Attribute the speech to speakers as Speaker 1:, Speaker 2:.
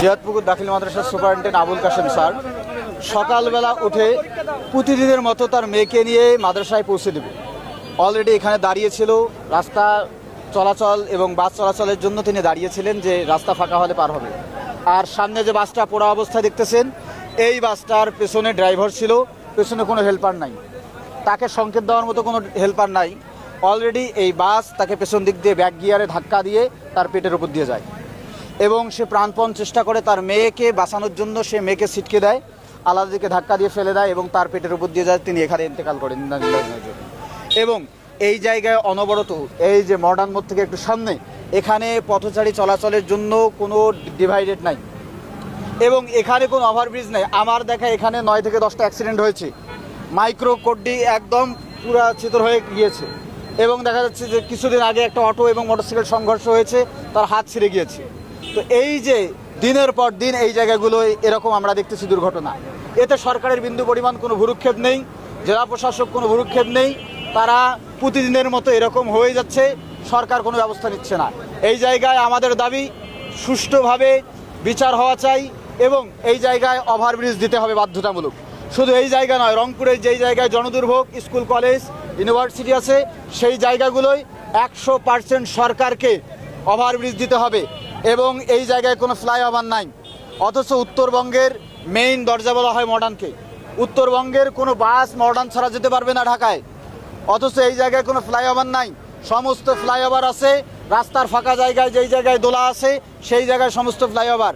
Speaker 1: জিয়াদপুকুর দাখিল মাদ্রাসার superintendent Abul Kashem sir সকালবেলা উঠে প্রতিদিনের মতো তার মেয়েকে নিয়ে মাদ্রাসায় পৌঁছে দেবে। অলরেডি এখানে দাঁড়িয়েছিল, রাস্তা চলাচল এবং বাস চলাচলের জন্য তিনি দাঁড়িয়েছিলেন যে রাস্তা ফাঁকা হলে পার হবে। আর সামনে যে বাসটা পোড়া অবস্থায় দেখতেছেন, এই বাসটার পেছনে ড্রাইভার ছিল, পেছনে কোনো হেল্পার নাই, তাকে সংকেত দেওয়ার মতো কোনো হেল্পার নাই। অলরেডি এই বাস তাকে পেছন দিক দিয়ে ব্যাক গিয়ারে ধাক্কা দিয়ে তার পেটের উপর দিয়ে যায় এবং সে প্রাণপণ চেষ্টা করে তার মেয়েকে বাঁচানোর জন্য। সে মেয়েকে ছিটকে দেয়, আলাদা দিকে ধাক্কা দিয়ে ফেলে দেয় এবং তার পেটের উপর দিয়ে যায়। তিনি এখানে ইন্তেকাল করেন। এবং এই জায়গায় অনবরত এই যে মডার্ন মোড় থেকে একটু সামনে, এখানে পথচারী চলাচলের জন্য কোনো ডিভাইডেড নাই এবং এখানে কোনো ওভারব্রিজ নেই। আমার দেখা এখানে 9 থেকে 10টা অ্যাক্সিডেন্ট হয়েছে। মাইক্রো কোডটি একদম পুরা চিতর হয়ে গিয়েছে এবং দেখা যাচ্ছে যে কিছুদিন আগে একটা অটো এবং মোটরসাইকেল সংঘর্ষ হয়েছে, তার হাত ছিঁড়ে গিয়েছে। তো এই যে দিনের পর দিন এই জায়গাগুলোয় এরকম আমরা দেখতেছি দুর্ঘটনা, এতে সরকারের বিন্দু পরিমাণ কোনো ভ্রুক্ষেপ নেই, জেলা প্রশাসক কোনো ভ্রুক্ষেপ নেই। তারা প্রতিদিনের মতো এরকম হয়ে যাচ্ছে, সরকার কোনো ব্যবস্থা নিচ্ছে না। এই জায়গায় আমাদের দাবি সুষ্ঠুভাবে বিচার হওয়া চাই এবং এই জায়গায় ওভারব্রিজ দিতে হবে বাধ্যতামূলক। শুধু এই জায়গা নয়, রংপুরের যেই জায়গায় জনদুর্ভোগ, স্কুল কলেজ ইউনিভার্সিটি আছে, সেই জায়গাগুলোয় 100% সরকারকে ওভারব্রিজ দিতে হবে এবং এই জায়গায় কোনো ফ্লাইওভার নাই। অথচ উত্তরবঙ্গের মেইন দরজা বলা হয় মডার্নকে। উত্তরবঙ্গের কোনো বাস মডার্ন ছাড়া যেতে পারবে না ঢাকায়, অথচ এই জায়গায় কোনো ফ্লাইওভার নাই। সমস্ত ফ্লাইওভার আছে রাস্তার ফাঁকা জায়গায়, যেই জায়গায় দোলা আছে সেই জায়গায় সমস্ত ফ্লাইওভার।